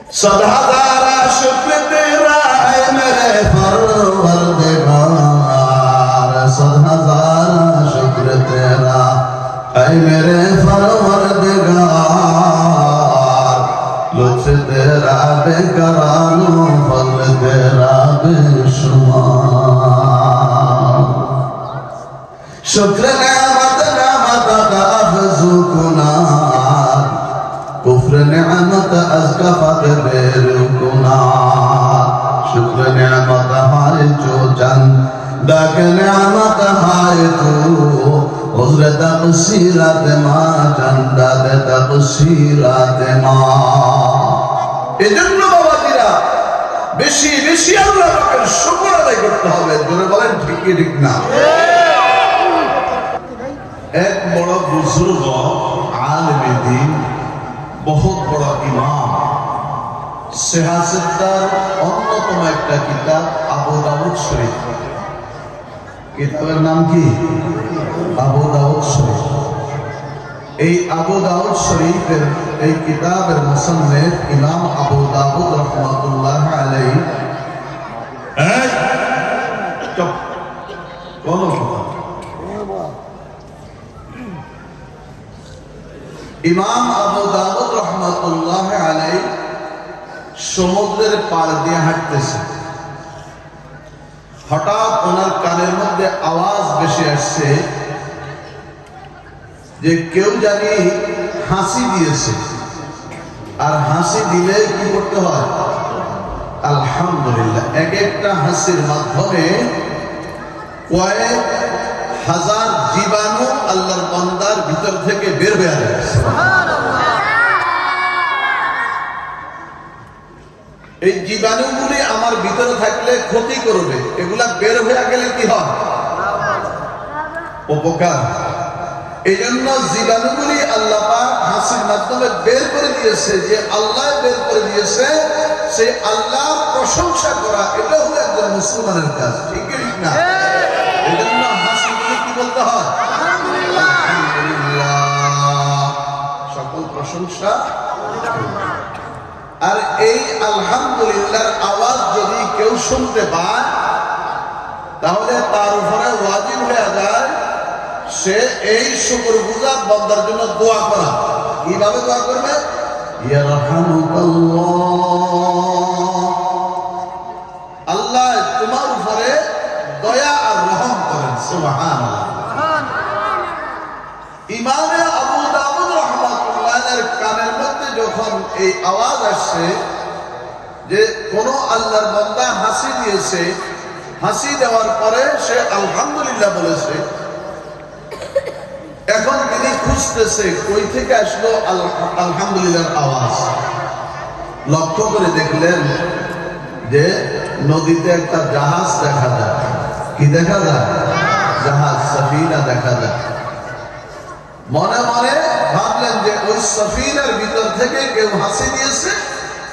सद हज़ारा शुक्र तेरा है मेरे परवरदिगार, सद हज़ारा शुक्र तेरा है मेरे परवरदिगार। लुत्फ़ तेरा बेकरानो, फज़्ल तेरा बेशुमार। शुक्र नेमत नेमत का अफ़ज़ु कुनार, कुफ्र नेमत अज़ कफ़त बेरुकुनार। शुक्र नेमत हाय जो चंद दक नेमत हाय तू, उज़्र तक़सीरत मा चंदद तक़सीरत मा। এজন্য বাবাজিরা বেশি বেশি আল্লাহ পাকের শুকর আদায় করতে হবে। জোরে বলেন ঠিক কি ঠিক না? এক বড় বুজুর্গ আলেমে দ্বীন, বহুত বড় ইমাম, সিয়াসতের অন্যতম একটা কিতাব আবু দাউদ শরীফ। কিতাবের নাম কি? আবু দাউদ শরীফ। এই আবু দাউদ শরীফের এই কিতাবের মুসান্নিফ ইমাম আবু দাউদ রাহমাতুল্লাহ আলাইহি। ইমাম আবু দাউদ রাহমাতুল্লাহ আলাইহি সমুদ্রের পার দিয়ে হাঁটতেছে। হঠাৎ ওনার কানের মধ্যে আওয়াজ ভেসে আসছে যে কেউ জানি হাসি দিয়েছে। আর হাসি দিলে কি করতে হয়? আলহামদুলিল্লাহ। এক একটা হাসির মাধ্যমে কয়েক হাজার জীবাণু আল্লাহর বান্দার ভিতর থেকে বের হয়ে আসে। এই জীবাণুগুলি আমার ভিতরে থাকলে ক্ষতি করবে, এগুলা বের হয়ে গেলে কি হয়? উপকার। এই জন্য জীবাণুগুলি আল্লাহ পাক হাসির মাধ্যমে বের করে দিয়েছে। যে আল্লাহ বের করে দিয়েছে সেই আল্লাহর প্রশংসা করা, এটা হলো একজন মুসলমানের কাজ। ঠিক না? এই জন্য হাসিগুলি কি বলতে হয়? আলহামদুলিল্লাহ, সকল প্রশংসা। আর এই আলহামদুলিল্লাহর আওয়াজ যদি কেউ শুনতে পায় তাহলে তার উপরে ওয়াজিব হয়ে যায় সে এই শুকরগুজার বান্দার জন্য দোয়া করা। কিভাবে দোয়া করবে? আল্লাহ তোমার উপরে দয়া আর রহম করেন। সুবহানাল্লাহ। ইমামে আবু দাউদ রাহমাতুল্লাহের কানের মধ্যে যখন এই আওয়াজ আসছে যে কোন আল্লাহর বান্দা হাসি দিয়েছে, হাসি দেওয়ার পরে সে আলহামদুলিল্লাহ বলেছে, এখন তিনি খুঁজতেছে কই থেকে আসলো আলহামদুলিল্লাহর আওয়াজ। লক্ষ্য করে দেখলেন যে নদীতে একটা জাহাজ দেখা যায়। কি দেখা যায়? জাহাজ, সাফিনা দেখা যায়। মনে মনে ভাবলেন যে ওই সাফিনার ভিতর থেকে কেউ হাসি দিয়েছে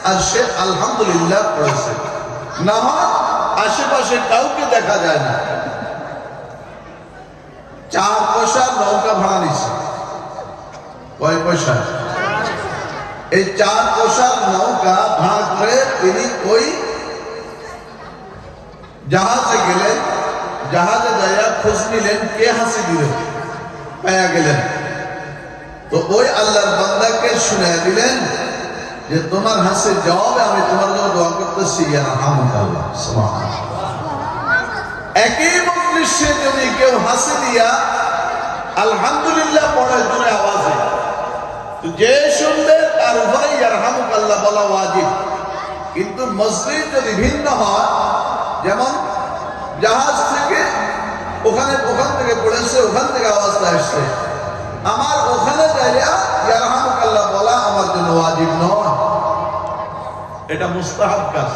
আর সে আলহামদুলিল্লাহ পড়েছে। না হয় আশেপাশে কাউকে দেখা যায় না। 4 পয়সার নৌকা ভাড়া নিছে। কয় পয়সা? এই 4 পয়সার নৌকা ভাড়া করে তিনি ওই জাহাজে গেলেন। জাহাজে যাইয়া খোঁজ নিলেন কে হাসি দিল, পাইয়া গেলেন। তো ওই আল্লাহর বান্দাকে শুনাইয়া দিলেন যে তোমার হাসির জবাবে আমি তোমার জন্য দোয়া করতেছি, আলহামদুলিল্লাহ। সুবহানাল্লাহ। একই মজলিসে যদি কেউ হাসি দিয়া আলহামদুলিল্লাহ পড়ে জোরে আওয়াজে, যে শুনবে তার উপরে ইয়ারহামুকাল্লাহ বলা ওয়াজিব। কিন্তু মসজিদ যদি ভিন্ন হয়, যেমন জাহাজ থেকে ওখান থেকে পড়েছে, ওখান থেকে আওয়াজটা আসছে, আমার ওখানে যাইয়া ইয়ারহামুকাল্লাহ বলা আমার জন্য ওয়াজিব নয়, এটা মুস্তাহাব কাজ।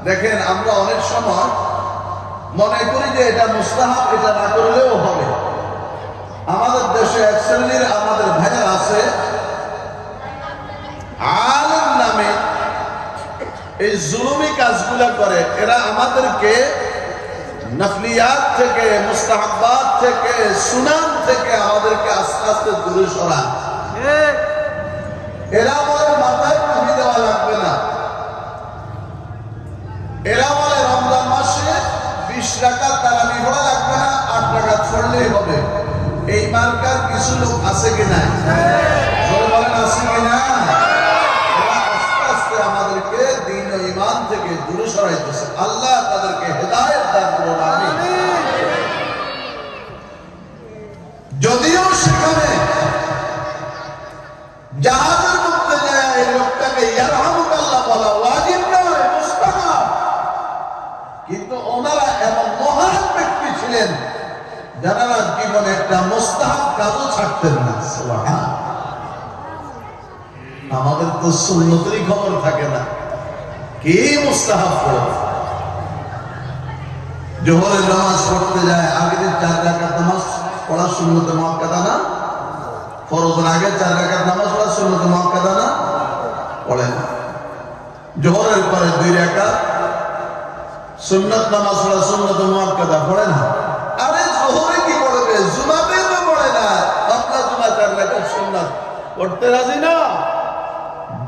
দেখেন আমরা অনেক সময় মনে করি যে এটা মুস্তাহাব, এটা না করলেও হবে। আমাদের দেশে এক শ্রেণীর আমাদের ভাইয়া আছে, আলেম নামে এই জুলুমি কাজগুলা করে। এরা আমাদেরকে নফলিয়াত থেকে, মুস্তাহাব্বাত থেকে, সুনান থেকে আমাদেরকে আস্তে আস্তে দূরে সরায়। এরা বলে মাথায় টুপি দেওয়া লাগবে না, তো সুন্নতেরই খবর থাকে না, কি মুস্তাহাব পড়ে। জোহরের নামাজ পড়তে যায়, আগে 4 রাকাত নামাজ পড়া সুন্নতে মুআক্কাদা না? ফরজের আগে 4 রাকাত নামাজ পড়া সুন্নতে মুআক্কাদা না? পড়ে না। জোহরের পরে 2 রাকাত সুন্নত নামাজ পড়া সুন্নতে মুআক্কাদা পড়ে না। আরে জোহরে কি পড়বে? জুমাতে তো পড়ে না। আপনার জুমা 4 রাকাত সুন্নাত পড়তে রাজি না,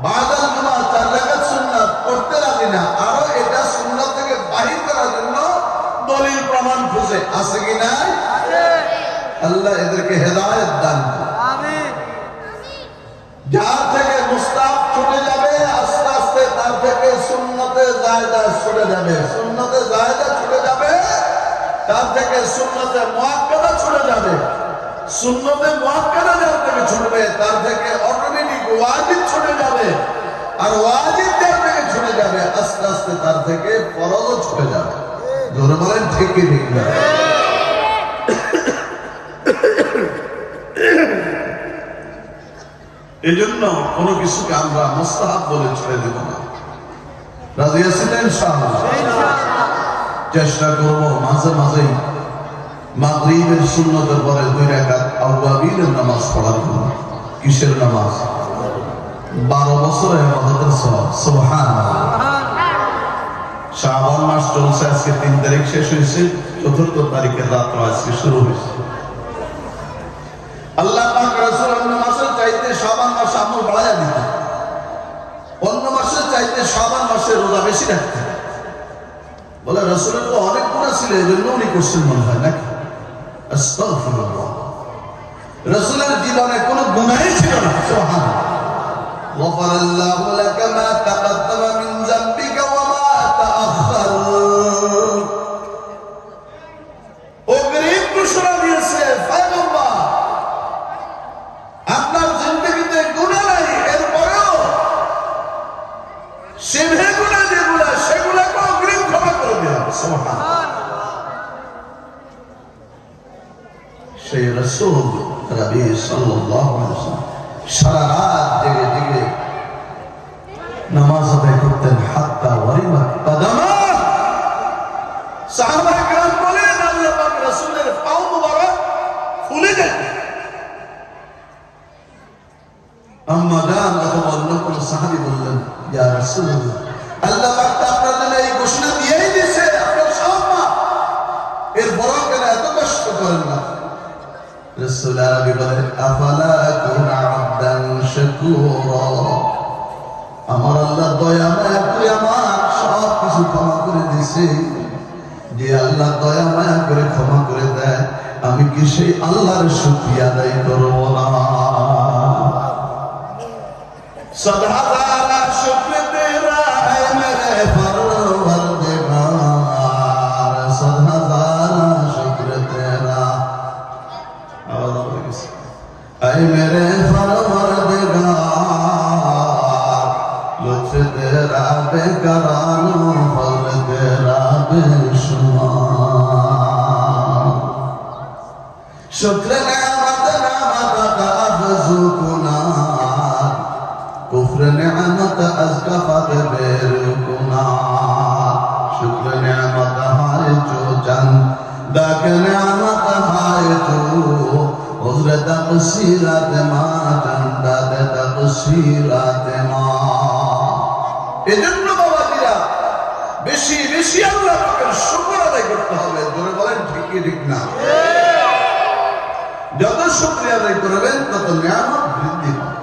বাদাল জুমা 4 রাকাত সুন্নাত পড়তে রাজি না। আরো এটা সুন্নাত থেকে বাহির করার জন্য দলিল প্রমাণ খুঁজে, আছে কি না? আল্লাহ এদেরকে হেদায়েত দান করুন। আমিন। যার থেকে মুস্তাহাব ছুটে যাবে, আস্তে আস্তে তার থেকে সুন্নতে জায়েদা ছুটে যাবে, সুন্নতে জায়েদা ছুটে যাবে, তার থেকে সুন্নতে মুআক্কাদা ছুটে যাবে, সুন্নতে মুআক্কাদা যার থেকে ছুটবে তার থেকে অটোমেটিক ওয়াজিব ছুটে যাবে, আর ওয়াজিব যার থেকে ছুটে যাবে আস্তে আস্তে তার থেকে ফরজও ছুটে যাবে। জোরে বলেন ঠিক কি ঠিক না? এই জন্য কোনো কিছুকে আমরা মুস্তাহাব বলে ছেড়ে দেব না। রাজি আছেন ইনশাআল্লাহ? চেষ্টা করবো মাঝে মাঝেই মাগরিবের সুন্নতের পরে 2 রাকাত আওয়াবিনের নামাজ পড়ার জন্য। কিসের নামাজ? 12 বছরের ইবাদতের সওয়াব। সুবহানাল্লাহ। শাবান মাস চলছে, আজকে 3 তারিখ শেষ হয়েছে, 4 তারিখের রাত্র আজকে শুরু হয়েছে। আল্লাহ পাক রাসূল অন্য মাসের চাইতে শাবান মাসে আমল বাড়ায়া দিতেন, অন্য মাসের চাইতে শাবান মাসে রোজা বেশি রাখতেন। বলে রাসূলের তো অনেক গুনাহ ছিল, এজন্য উনি করছেন মনে হয় নাকি? আস্তাগফিরুল্লাহ। রাসূলের জীবনে কোনো গুনাহই ছিল না। সুবহানাল্লাহ। গফারাল্লাহু লাকা মা তাকাদ্দামা মিন যামবিকা ওয়া মা তাআখার। অগ্রিম ঘোষণা দিয়েছে পয়গম্বর, আপনার জিন্দেগিতে গুনাহ নাই, এরপরেও সেভে গুনাহ যেগুলা সেগুলাকে অগ্রিম ক্ষমা করে দিলাম। সুবহানাল্লাহ। সেই রাসূল নবী সাল্লাল্লাহু আলাইহি ওয়াসাল্লাম সারা রাত জেগে জেগে নামাজ আদায় করতেন। হাত্তা ওয়ারিমাত কাদামা। সাহাবায়ে কেরাম বলেন আল্লাহ পাক রাসূলের পাও মুবারক ফুলে যেত। আম্মা জান অথবা অন্য কোন সাহাবী বললেন, ইয়া রাসূলুল্লাহ, আল্লাহ পাক তো আপনার জন্য এই ঘোষণা দিয়েই দিয়েছে, আপনার সওয়াব মা, এরপরও কেন এত কষ্ট করেন না? রাসূল আরবি বলেন, আফালা আকুনা আবদান শাকুরা। আমার আল্লাহ দয়া মায়া করে আমার সব কিছু ক্ষমা করে দিয়েছে। যে আল্লাহ দয়া মায়া করে ক্ষমা করে দেয়, আমি কি সেই আল্লাহর শুকরিয়া আদায় করব না? সদহাদারা শুকর তেরা है मेरे परवरदिगार, सदहादारा शुक्र तेरा ऐ मेरे परवरदिगार, लुत्फ तेरा बेकरानो फज़ल तेरा बेशुमार। शुक्र नेमत नेमत अफ़ज़ु कुनार, कुफ्र नेमत अज़कफ़त बेरुकुनार। शुक्र नेमत हाय जो चंद दाक नेमत हाय जो, उज़्र तक़सीरत मा चंदद तक़सीरत मा। এজন্য বাবাজিরা বেশি বেশি আল্লাহ পাকের শুকর আদায় করতে হবে। জোরে বলেন ঠিক কি ঠিক না? যত শুকরিয়া আদায় করবেন তত নিয়ামত বৃদ্ধি পাবে।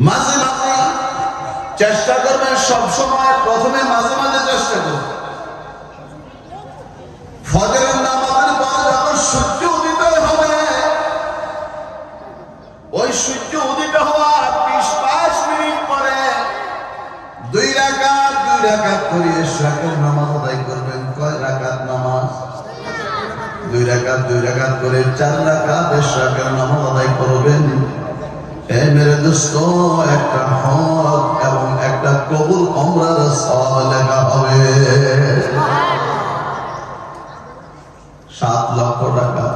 মাঝে মাঝে চেষ্টা করবেন, সব সময় প্রথমে মাঝে মাঝে চেষ্টা করবেন ফজরের নামাজের পর যখন সূর্য উদিত হবে, ওই সূর্য উদিত হওয়ার 20-22 মিনিট পরে 2 রাকাত করে ইশরাকের নামাজ আদায় করবেন। কয় রাকাত নামাজ? 2 রাকাত করে 4 রাকাত ইশরাকের নামাজ আদায় করবেন। এ মেরে দোস্ত, একটা হজ এবং একটা কবুল উমরার সওয়াব লেখা হবে। 7 লক্ষ টাকা।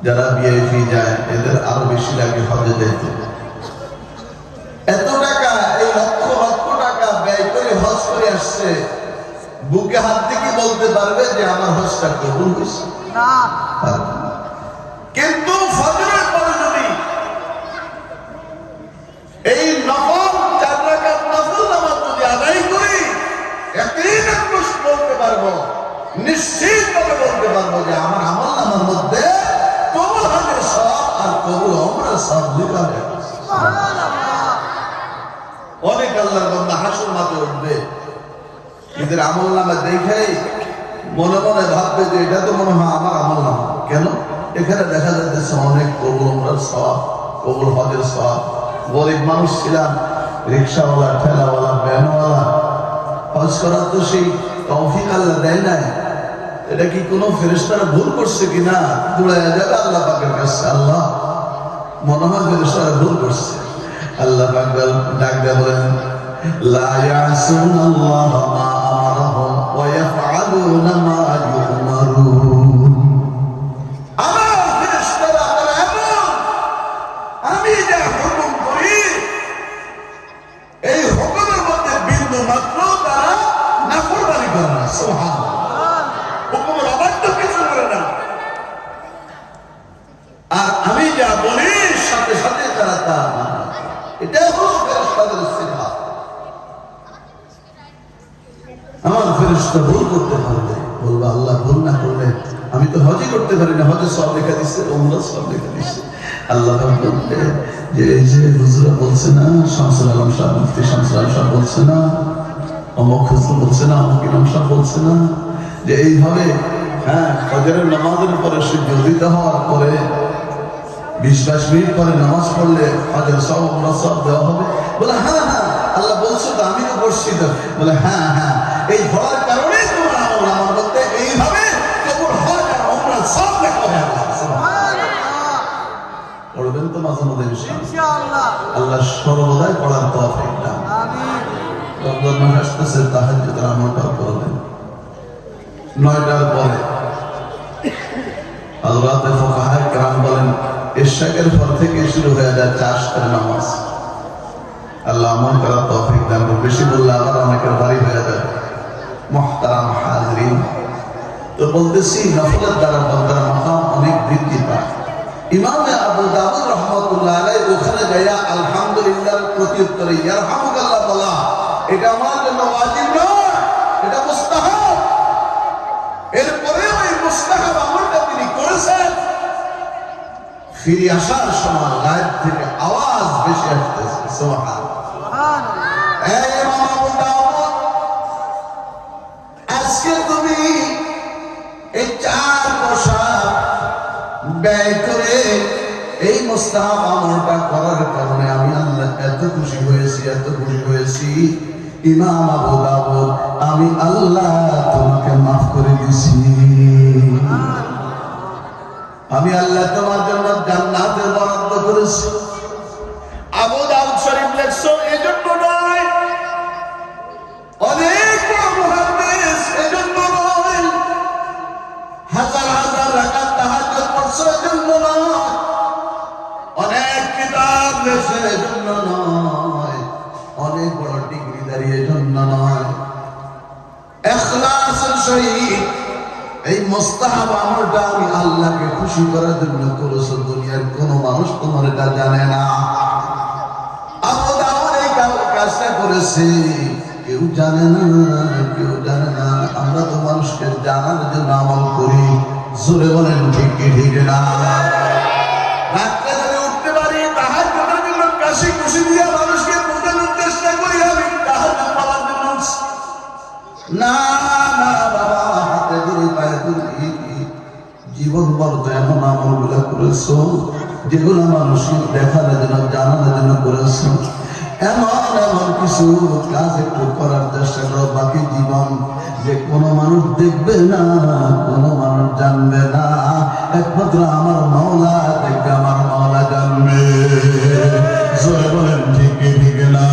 যারা ভিআইপি যায় এদের আরো বেশি লাগে হজে যেতে। আসছে, বুকে হাত দিয়ে বলতে পারবে যে আমার হজটা কবুল হয়েছে? না। কিন্তু ফজরের পরে যদি এই নফল 4 রাকাত নফল নামাজ যদি আদায় করি, ইয়াকিনান বলতে পারবো, নিশ্চিতভাবে বলতে পারবো যে আমার আমল নামার মধ্যে কবুল হজের সওয়াব আর কবুল ওমরার সওয়াব লেখা হয়ে গেছে। অনেক আল্লাহর বান্দা হাসর মাঠে উঠবে, এদের আমল নামা দেখেই মনে মনে ভাববে যে এটা তো মনে হয় আমার আমল নামা। কেন? এখানে দেখা যাচ্ছে অনেক কবুল ওমরার সওয়াব, কবুল হজের সওয়াব। গরিব মানুষ ছিলাম, রিক্সাওয়ালা, ঠেলাওয়ালা, ভ্যানওয়ালা, হজ করার তো সেই তৌফিক আল্লাহ দেয় নাই। এটা কি কোনো ফেরেশতারা ভুল করছে কিনা? দৌড়ায় যাবে আল্লাহ পাকের কাছে, আল্লাহ মনে হয় ফেরেশতারা ভুল করছে। আল্লাহ পাক ডাক দেয়া বলেন, লা ইয়াসুনাল্লাহ মা আমারহুম ওয়া ইয়াফআলুনা মা ইউমারুন। আমার ফেরেশতারা তারা এমন, আমি যা হুকুম করি এই হুকুমের মধ্যে বিন্দু মাত্র তারা নাফরমানি করে না। সুবহানাল্লাহ, হুকুমের অবাধ্য কিছু করে না। আর আমি যা বলি সাথে সাথে তারা তা মানে। এটা হলো ফেরেশতাদের সিফাত। আমার ফেরেশতা ভুল করতে পারবে, বলবো আল্লাহ ভুল না করলে আমি তো হজই করতে পারি না, হজের সব লেখা দিচ্ছে, ওমরার সব লেখা দিচ্ছে। আল্লাহ বলবে যে এই যে হুজুরা বলছে না, শামসুল আলম সাহেব, মুফতি শামসুল আলম সাহেব বলছে না, অমুক হুজুর বলছে না, অমুক ইমাম সাহেব বলছে না যে এইভাবে ফজরের নামাজের পরে সূর্য উদিত হওয়ার পরে 20-22 মিনিট পরে নামাজ পড়লে হজের সব ওমরার সব দেওয়া হবে। বলে হ্যাঁ হ্যাঁ আল্লাহ বলছো তো, আমি তো করছি তো। বলে হ্যাঁ হ্যাঁ, এই হওয়ার কারণে তোমার আমল আমার বলতে এইভাবে কবুল হজ আর ওমরার সব লেখা হয়ে গেছে। পড়বেন তো মাঝে মধ্যে ইনশাআল্লাহ। আল্লাহ সর্বদাই পড়ার তৌফিক দান। আমিন। রমজান মাস আসতেছে, তাহাজ্জুদের আমলটা করবেন 9টার পরে। হযরত ফুকাহায়ে কেরাম বলেন ইশরাকের পর থেকে শুরু হয়ে যায় চাষের নামাজ। আল্লাহ আমল করার তৌফিক দান। বেশি বললে আবার অনেকের বাড়ি হয়ে যায়। মুহতারাম হাজিরিন, তো বলতেছি নফলের দ্বারা বান্দার মাকাম অনেক বৃদ্ধি পায়। ইমামে আবু দাউদ রাহমাতুল্লাহ আলাইহি ওখানে যাইয়া আলহামদুলিল্লাহর প্রত্যুত্তরে ইয়ারহামুকাল্লাহ বলা, এটা আমার জন্য ওয়াজিব নয়, এটা মুস্তাহাব। এরপরে ওই মুস্তাহাব আমলটা তিনি করেছেন। ফিরে আসার সময় লাইভ থেকে আওয়াজ বেশি আসতেছে, সুবহানাল্লাহ। এই ইমাম আবু দাউদ, আজকে তুমি এই 4 বছর ব্যয় করে এই মুস্তাহাব আমলটা করার কারণে আমি আল্লাহ এত খুশি হয়েছি, এত খুশি হয়েছি। ইমাম আবু দাউদ, আমি আল্লাহ তোমাকে মাফ করে দিছি। আমি আল্লাহ তোমার জন্য জান্নাতের বরাদ্দ করেছি। আবু দাউদ শরীফ লেখছো এজন্য নয়, অনেক মুহাদ্দিস এজন্য নয়, হাজার হাজার রাকাত তাহাজ্জুদ পড়ছো এজন্য নয়, অনেক কিতাব লেখছে এজন্য নয়, অনেক বড় ডিগ্রিধারী এজন্য নয়। ইখলাসের সহিত এই মুস্তাহাব আমলটা আমি আল্লাহকে খুশি করার জন্য করেছো। দুনিয়ার কোন মানুষ তোমার এটা জানে না। আবু দাউদ এই কাজটা করেছে, কেউ জানে না, কেউ জানে না। আমরা তো মানুষকে জানার জন্য আমল করি। জোরে বলেন ঠিক কি ঠিক না? রাত্রে যদি উঠতে পারি তাহাজ্জুদের জন্য কাশি খুশি দিয়ে মানুষকে বোঝানোর চেষ্টা করি আমি তাহাজ্জুদ পড়ার জন্য। না না বাবা, হাতে ধরে পায়ে ধরে জীবন বলতে এমন আমলগুলো করেছো যেগুলো মানুষের দেখার জন্য, জানার জন্য করেছো। এমন এমন কিছু কাজ একটু করার চেষ্টা করো বাকি জীবন, যে কোনো মানুষ দেখবে না, কোনো মানুষ জানবে না, একমাত্র আমার মাওলা দেখবে, আমার মাওলা জানবে। জোরে বলেন ঠিক ঠিক না?